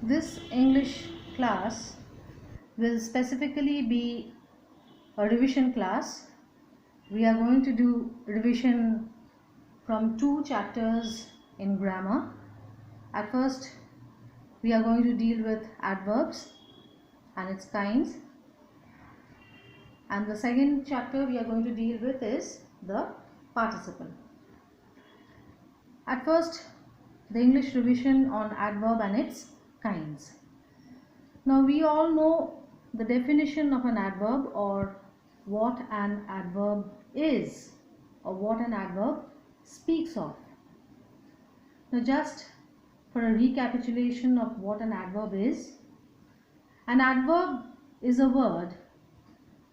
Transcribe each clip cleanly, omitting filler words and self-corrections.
This English class will specifically be a revision class. We are going to do revision from 2 chapters in grammar. At first, we are going to deal with adverbs and its kinds. And the second chapter we are going to deal with is the participle. At first, the English revision on adverb and its kinds. Now we all know the definition of an adverb, or what an adverb is, or what an adverb speaks of. Now just for a recapitulation of what an adverb is, an adverb is a word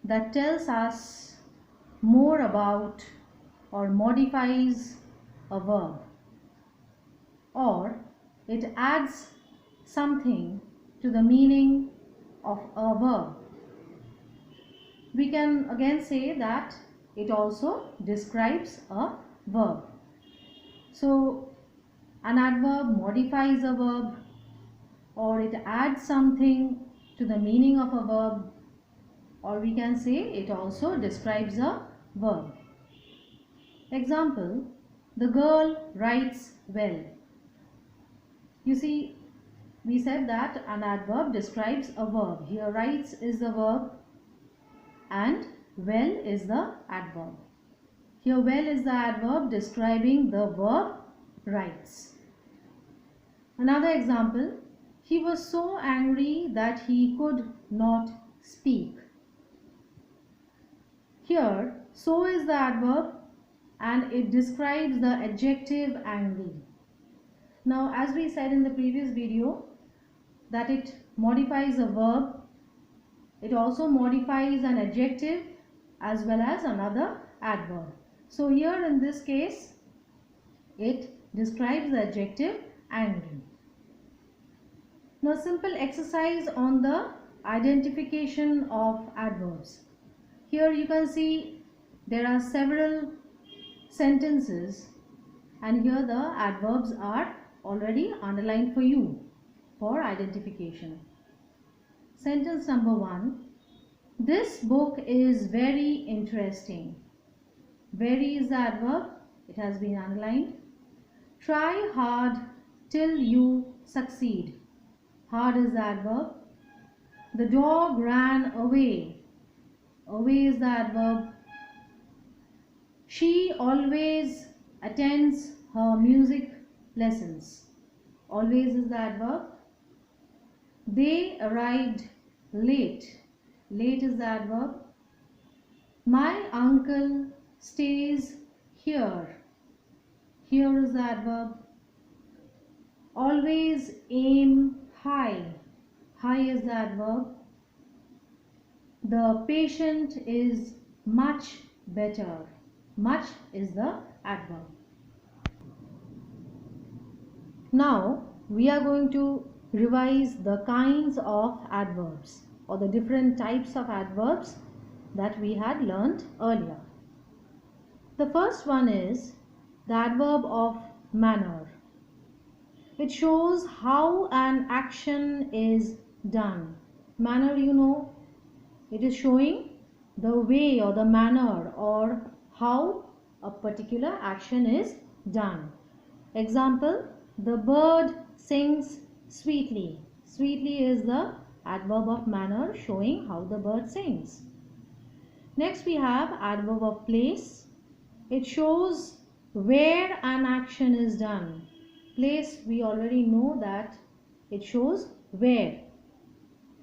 that tells us more about or modifies a verb, or it adds something to the meaning of a verb. We can again say that it also describes a verb. So an adverb modifies a verb, or it adds something to the meaning of a verb, or we can say it also describes a verb. Example, the girl writes well. You see, we said that an adverb describes a verb. Here writes is the verb and well is the adverb. Here well is the adverb describing the verb writes. Another example, he was so angry that he could not speak. Here so is the adverb and it describes the adjective angry. Now as we said in the previous video that it modifies a verb, it also modifies an adjective as well as another adverb. So here in this case it describes the adjective angry. Now simple exercise on the identification of adverbs. Here you can see there are several sentences and here the adverbs are already underlined for you for identification. Sentence number 1. This book is very interesting. Very is the adverb. It has been underlined. Try hard till you succeed. Hard is the adverb. The dog ran away. Away is the adverb. She always attends her music lessons. Always is the adverb. They arrived late. Late is the adverb. My uncle stays here. Here is the adverb. Always aim high. High is the adverb. The patient is much better. Much is the adverb. Now we are going to revise the kinds of adverbs, or the different types of adverbs that we had learnt earlier. The first one is the adverb of manner. It shows how an action is done. Manner, you know, it is showing the way or the manner or how a particular action is done. Example, the bird sings sweetly. Sweetly is the adverb of manner showing how the bird sings. Next we have adverb of place. It shows where an action is done. Place, we already know that it shows where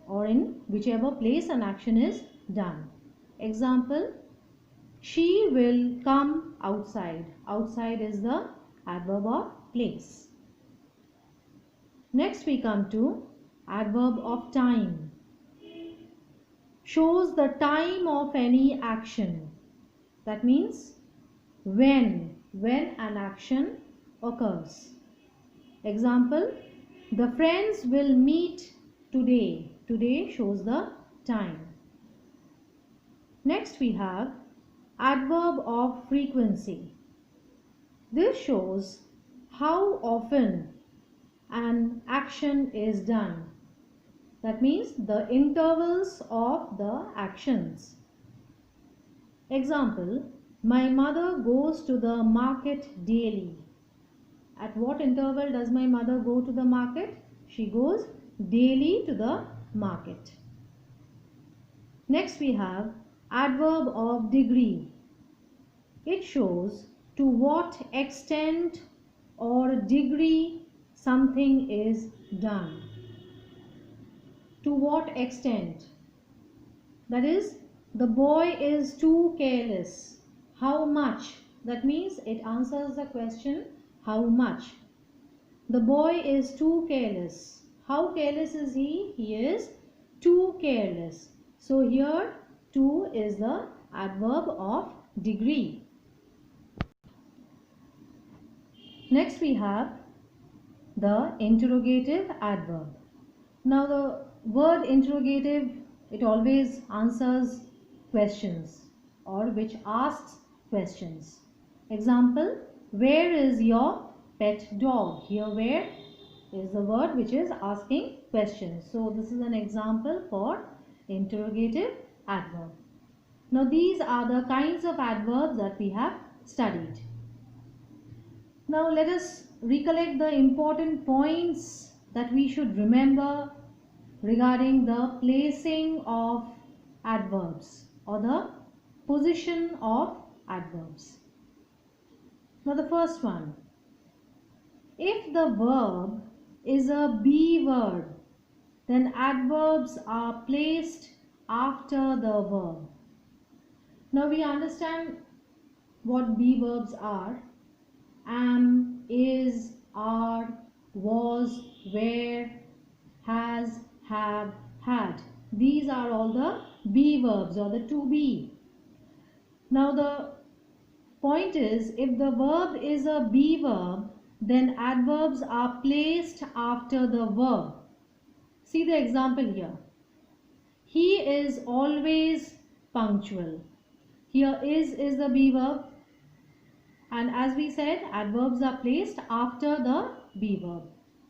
or in whichever place an action is done. Example, she will come outside. Outside is the adverb of place. Next we come to adverb of time. Shows the time of any action. That means when an action occurs. Example, the friends will meet today. Today shows the time. Next we have adverb of frequency. This shows how often an action is done. That means the intervals of the actions. Example, my mother goes to the market daily. At what interval does my mother go to the market? She goes daily to the market. Next we have adverb of degree. It shows to what extent or degree something is done. To what extent? That is, the boy is too careless. How much? That means it answers the question how much. The boy is too careless. How careless is he? He is too careless. So here too is the adverb of degree. Next we have the interrogative adverb. Now the word interrogative, it always answers questions or which asks questions. Example, where is your pet dog? Here where is the word which is asking questions. So this is an example for interrogative adverb. Now these are the kinds of adverbs that we have studied. Now let us recollect the important points that we should remember regarding the placing of adverbs or the position of adverbs. Now the first one, if the verb is a be word, then adverbs are placed after the verb. Now we understand what be verbs are. Am, is, are, was, were, has, have, had. These are all the be verbs or the to be. Now the point is, if the verb is a be verb, then adverbs are placed after the verb. See the example here. He is always punctual. Here is the be verb. And as we said, adverbs are placed after the be verb.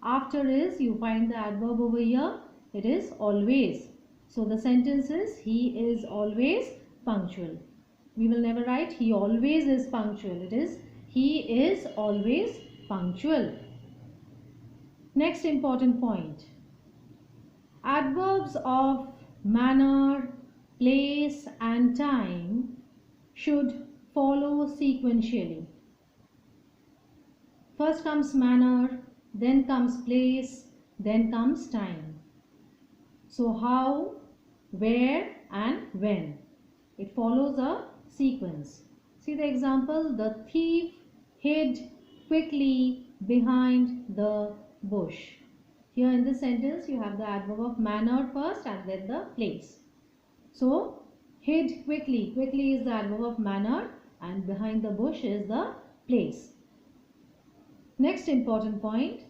After is, you find the adverb over here. It is always. So the sentence is, he is always punctual. We will never write he always is punctual. It is, he is always punctual. Next important point. Adverbs of manner, place and time should follow sequentially. First comes manner, then comes place, then comes time. So how, where and when. It follows a sequence. See the example, the thief hid quickly behind the bush. Here in this sentence you have the adverb of manner first and then the place. So hid quickly. Quickly is the adverb of manner and behind the bush is the place. Next important point.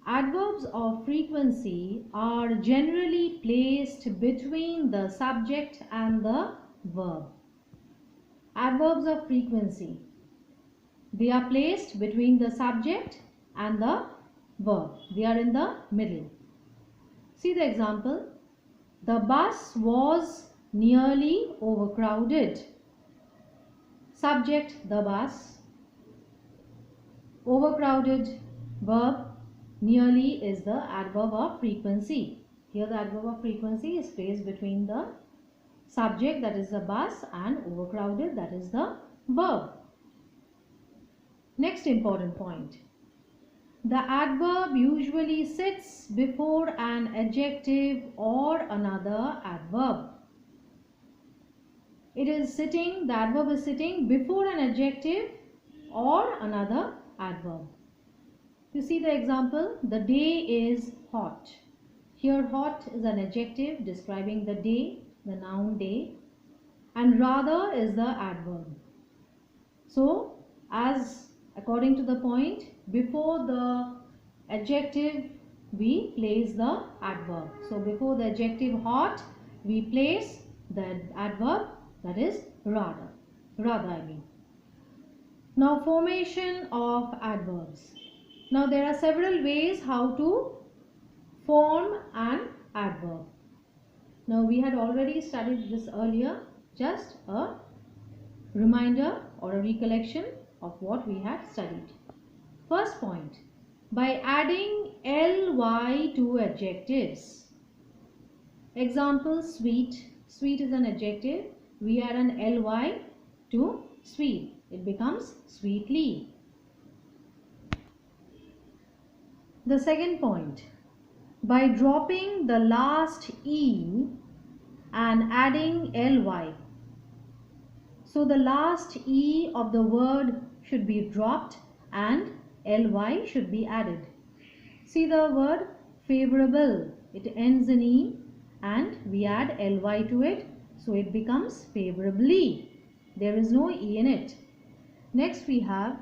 Adverbs of frequency are generally placed between the subject and the verb. Adverbs of frequency. They are placed between the subject and the verb. They are in the middle. See the example. The bus was nearly overcrowded. Subject, the bus. Overcrowded, verb. Nearly is the adverb of frequency. Here the adverb of frequency is placed between the subject, that is the bus, and overcrowded, that is the verb. Next important point. The adverb usually sits before an adjective or another adverb. It is sitting, the adverb is sitting before an adjective or another adverb. You see the example, the day is hot. Here hot is an adjective describing the day, the noun day, and rather is the adverb. So as according to the point, before the adjective we place the adverb. So before the adjective hot we place the adverb, that is rather. Now formation of adverbs. Now there are several ways how to form an adverb. Now we had already studied this earlier, just a reminder or a recollection of what we had studied. First point, by adding ly to adjectives. Example, sweet. Sweet is an adjective. We add an ly to sweet. It becomes sweetly. The second point, by dropping the last e and adding ly. So the last e of the word should be dropped and ly should be added. See the word favorable. It ends in e and we add ly to it. So it becomes favorably. There is no e in it. Next we have,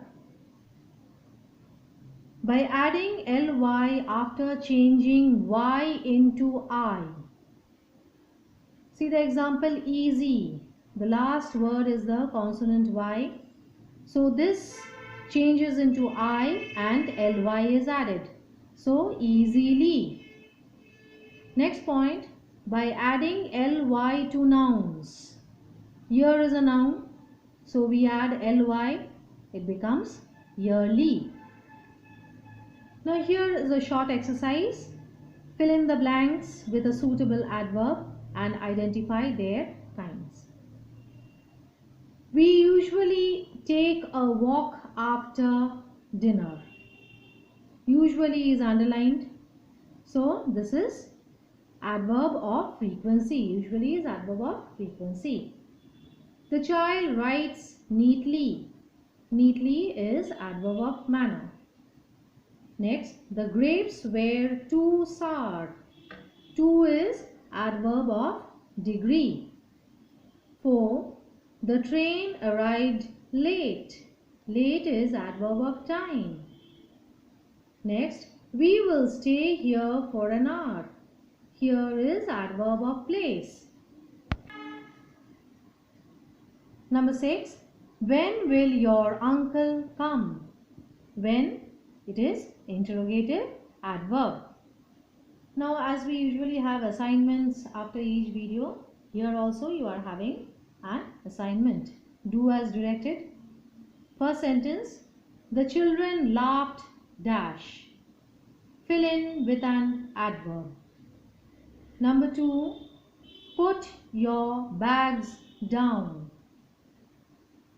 by adding ly after changing y into I. See the example, easy. The last word is the consonant y. So this changes into I and ly is added. So easily. Next point, by adding ly to nouns. Year is a noun. So we add ly. It becomes yearly. Now here is a short exercise. Fill in the blanks with a suitable adverb and identify their kinds. We usually take a walk after dinner. Usually is underlined. So this is adverb of frequency. Usually is adverb of frequency. The child writes neatly. Neatly is adverb of manner. Next, the grapes were too sour. Too is adverb of degree. 4. The train arrived late. Late is adverb of time. Next, we will stay here for an hour. Here is adverb of place. Number 6. When will your uncle come? When, it is interrogative adverb. Now as we usually have assignments after each video, here also you are having an assignment. Do as directed. First sentence, the children laughed dash. Fill in with an adverb. Number 2, put your bags down.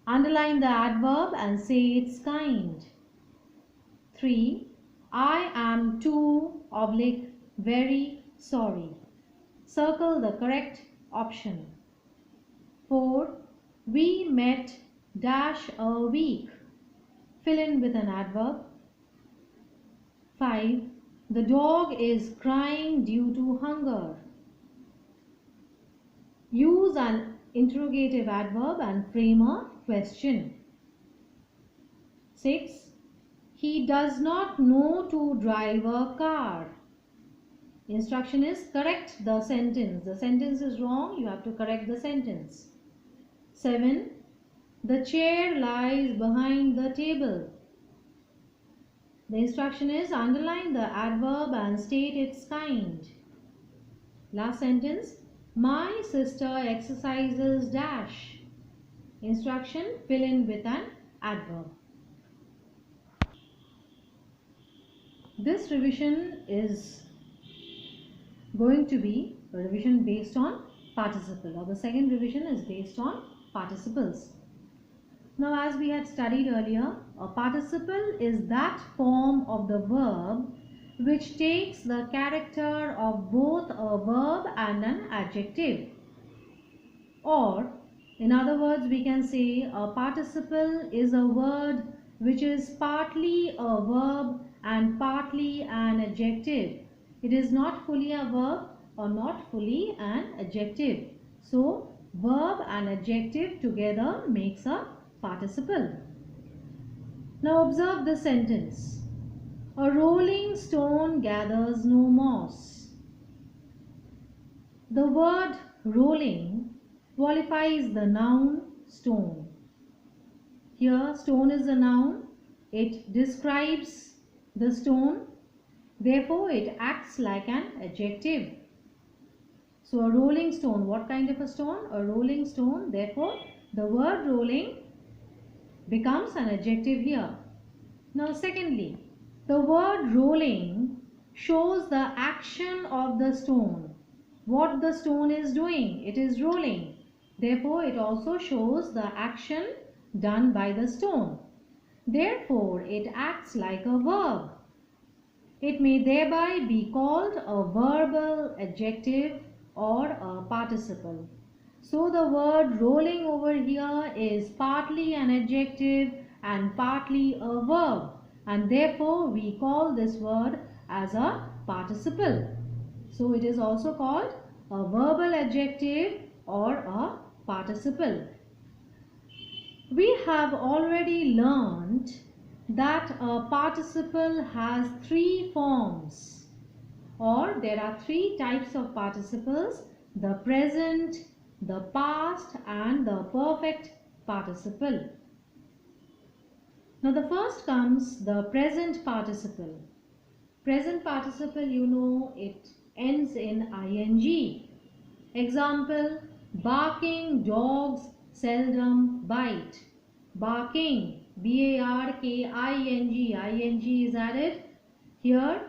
Underline the adverb and say it's kind. 3, I am too / very sorry. Circle the correct option. 4, we met dash a week. Fill in with an adverb. 5, the dog is crying due to hunger. Use an interrogative adverb and frame a question. 6, he does not know to drive a car. Instruction is correct the sentence. The sentence is wrong. You have to correct the sentence. 7, the chair lies behind the table. The instruction is underline the adverb and state its kind. Last sentence, my sister exercises dash. Instruction, fill in with an adverb. This revision is going to be a revision based on participle, or the second revision is based on participles. Now as we had studied earlier, a participle is that form of the verb which takes the character of both a verb and an adjective. Or in other words, we can say a participle is a word which is partly a verb and partly an adjective. It is not fully a verb or not fully an adjective. So verb and adjective together makes a participle. Now observe the sentence. A rolling stone gathers no moss. The word rolling qualifies the noun stone. Here stone is a noun. It describes the stone. Therefore, it acts like an adjective. So, a rolling stone, what kind of a stone? A rolling stone. Therefore, the word rolling becomes an adjective here. Now, secondly, the word rolling shows the action of the stone. What the stone is doing? It is rolling. Therefore, it also shows the action done by the stone. Therefore, it acts like a verb. It may thereby be called a verbal adjective or a participle. So the word rolling over here is partly an adjective and partly a verb, and therefore we call this word as a participle. So it is also called a verbal adjective or a participle. We have already learned that a participle has three forms, or there are three types of participles: the present, the past and the perfect participle. Now the first comes the present participle. Present participle, you know, it ends in ing. Example, barking dogs seldom bite. Barking, B-A-R-K-I-N-G, ing is added here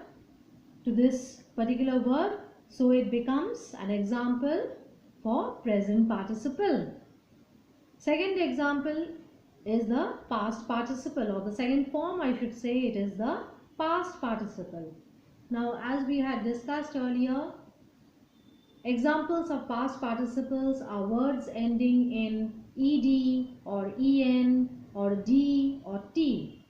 to this particular word, so it becomes an example for present participle. Second example is the past participle, or the second form I should say, it is the past participle. Now, as we had discussed earlier, examples of past participles are words ending in ed or en or d or t.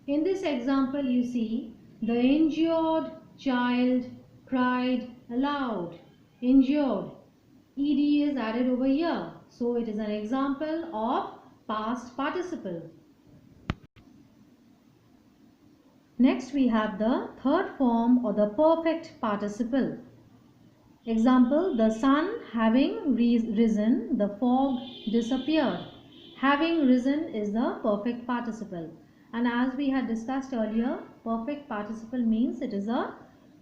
In this example, you see the injured child cried aloud. Injured, ed is added over here, so it is an example of past participle. Next we have the third form, or the perfect participle. Example, the sun having risen, the fog disappeared. Having risen is the perfect participle. And as we had discussed earlier, perfect participle means it is a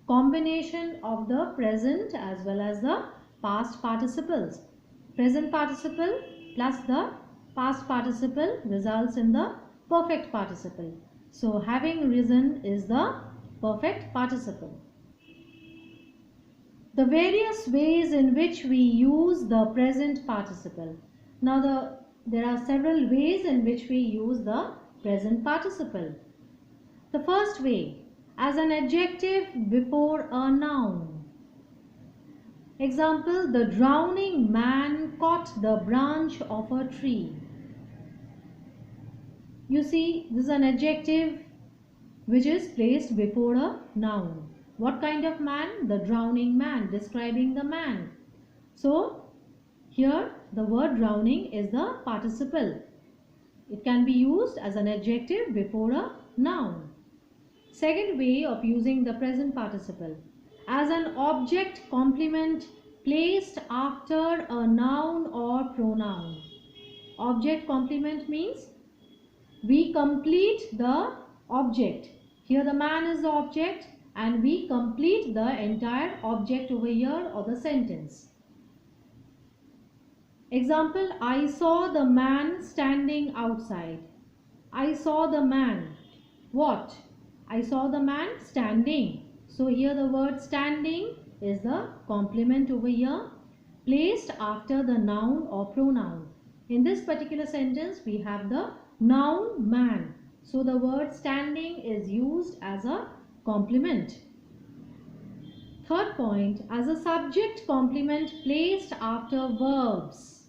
combination of the present as well as the past participles. Present participle plus the past participle results in the perfect participle. So having risen is the perfect participle. The various ways in which we use the present participle. Now there are several ways in which we use the present participle. The first way, as an adjective before a noun. Example, the drowning man caught the branch of a tree. You see, this is an adjective which is placed before a noun. What kind of man? The drowning man, describing the man. So, here the word drowning is the participle. It can be used as an adjective before a noun. Second way of using the present participle, as an object complement placed after a noun or pronoun. Object complement means we complete the object. Here the man is the object and we complete the entire object over here or the sentence. Example, I saw the man standing outside. I saw the man. What? I saw the man standing. So here the word standing is the complement over here, placed after the noun or pronoun. In this particular sentence we have the noun man. So the word standing is used as a complement. Third point, as a subject complement placed after verbs.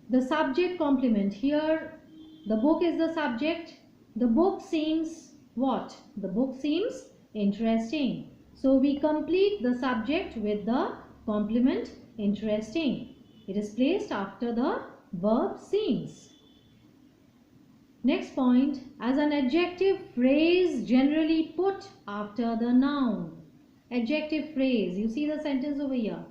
The subject complement, here the book is the subject. The book seems what? The book seems interesting. So we complete the subject with the complement interesting. It is placed after the verb seems. Next point, as an adjective phrase generally put after the noun. Adjective phrase, you see the sentence over here.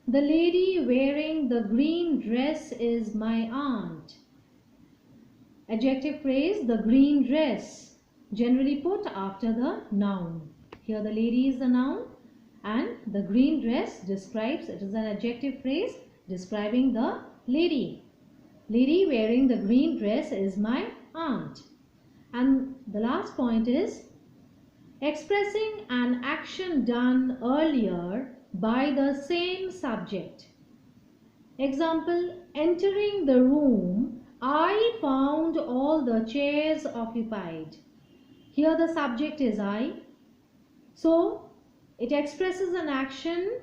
The lady wearing the green dress is my aunt. Adjective phrase, the green dress. generally put after the noun. Here the lady is the noun and the green dress describes, it is an adjective phrase describing the lady. Lady wearing the green dress is my aunt. And the last point is expressing an action done earlier by the same subject. Example, entering the room, I found all the chairs occupied. Here the subject is I. So it expresses an action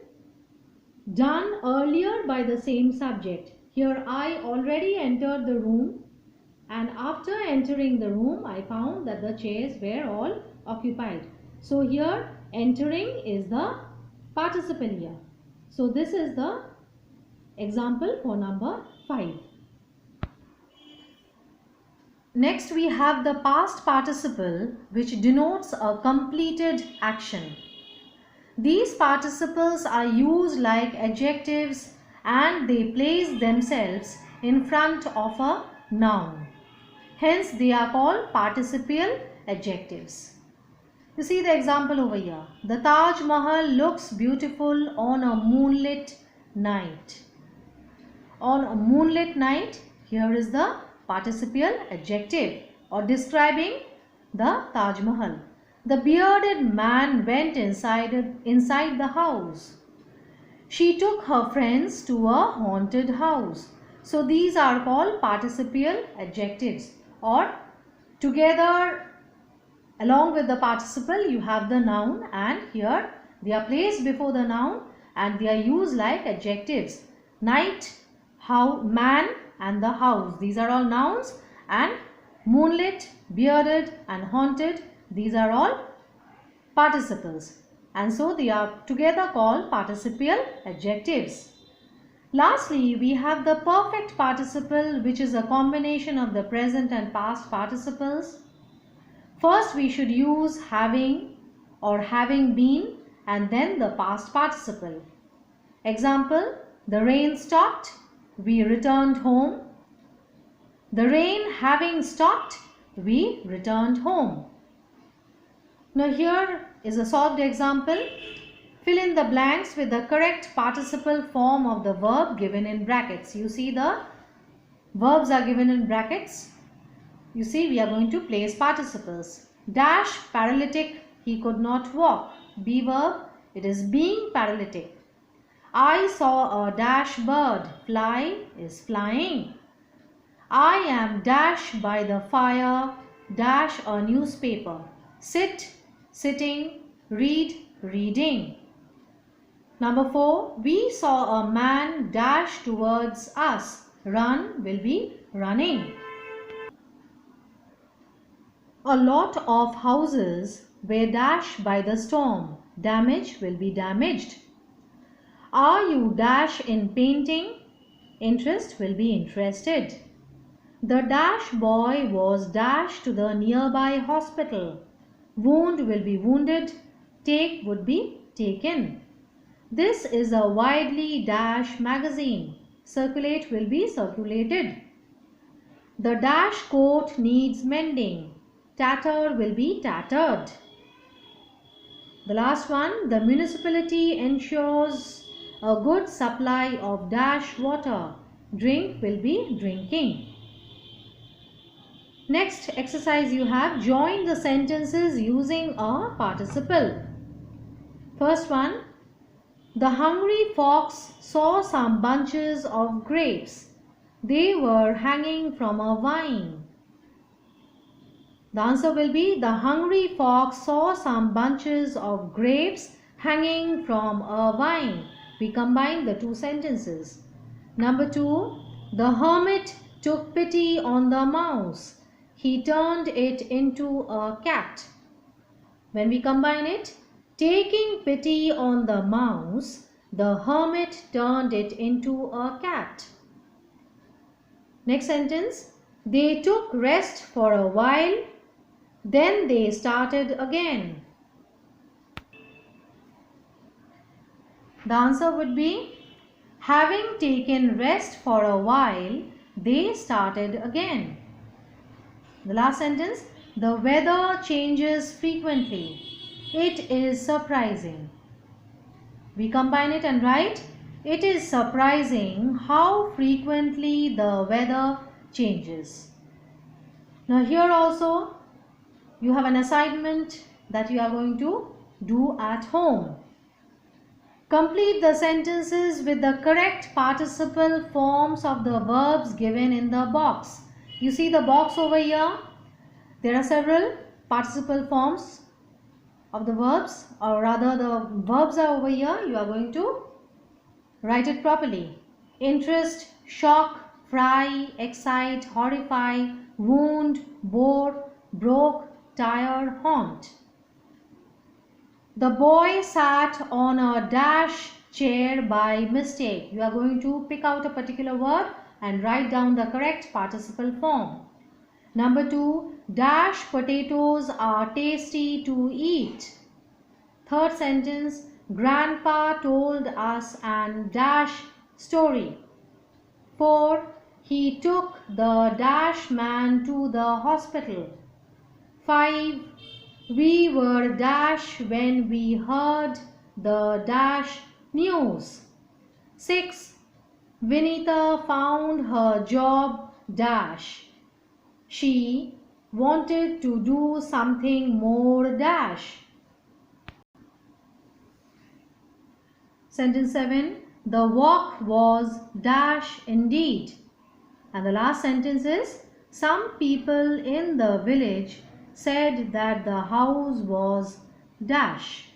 done earlier by the same subject. Here I already entered the room, and after entering the room I found that the chairs were all occupied. So here entering is the participle here. So this is the example for number 5. Next we have the past participle, which denotes a completed action. These participles are used like adjectives and they place themselves in front of a noun. Hence they are called participial adjectives. You see the example over here. The Taj Mahal looks beautiful on a moonlit night. On a moonlit night, here is the participial adjective or describing the Taj Mahal. The bearded man went inside the house. She took her friends to a haunted house. So these are called participial adjectives, or together along with the participle you have the noun, and here they are placed before the noun and they are used like adjectives. Night, man and the house, these are all nouns, and moonlit, bearded and haunted, these are all participles, and so they are together called participial adjectives. Lastly, we have the perfect participle, which is a combination of the present and past participles. First we should use having or having been and then the past participle. Example, the rain stopped, we returned home. The rain having stopped, we returned home. Now here is a solved example. Fill in the blanks with the correct participle form of the verb given in brackets. You see the verbs are given in brackets. You see we are going to place participles. Dash, paralytic, he could not walk. Be verb, it is being paralytic. I saw a dash bird, fly is flying. I am dash by the fire, dash a newspaper. Sit, sitting, read, reading. Number 4, we saw a man dash towards us. Run will be running. A lot of houses were dashed by the storm. Damage will be damaged. Are you dash in painting? Interest will be interested. The dash boy was dashed to the nearby hospital. Wound will be wounded. Take would be taken. This is a widely dash magazine. Circulate will be circulated. The dash coat needs mending. Tatter will be tattered. The last one, the municipality ensures a good supply of dash water. Drink will be drinking. Next exercise you have, join the sentences using a participle. First one, the hungry fox saw some bunches of grapes. They were hanging from a vine. The answer will be, the hungry fox saw some bunches of grapes hanging from a vine. We combine the two sentences. Number 2, the hermit took pity on the mouse. He turned it into a cat. When we combine it, taking pity on the mouse, the hermit turned it into a cat. Next sentence, they took rest for a while, then they started again. The answer would be, having taken rest for a while, they started again. The last sentence, The weather changes frequently. It is surprising. We combine it and write, it is surprising how frequently the weather changes. Now here also you have an assignment that you are going to do at home. Complete the sentences with the correct participle forms of the verbs given in the box. You see the box over here? There are several participle forms of the verbs, or rather the verbs are over here. You are going to write it properly. Interest, shock, fry, excite, horrify, wound, bore, broke, tire, haunt. The boy sat on a dash chair by mistake. You are going to pick out a particular word and write down the correct participle form. Number 2, dash potatoes are tasty to eat. Third sentence, grandpa told us an dash story. 4, he took the dash man to the hospital. 5, we were dash when we heard the dash news. 6, Vinita found her job dash. She wanted to do something more dash. Sentence 7, the walk was dash indeed. And the last sentence is, some people in the village said that the house was dash.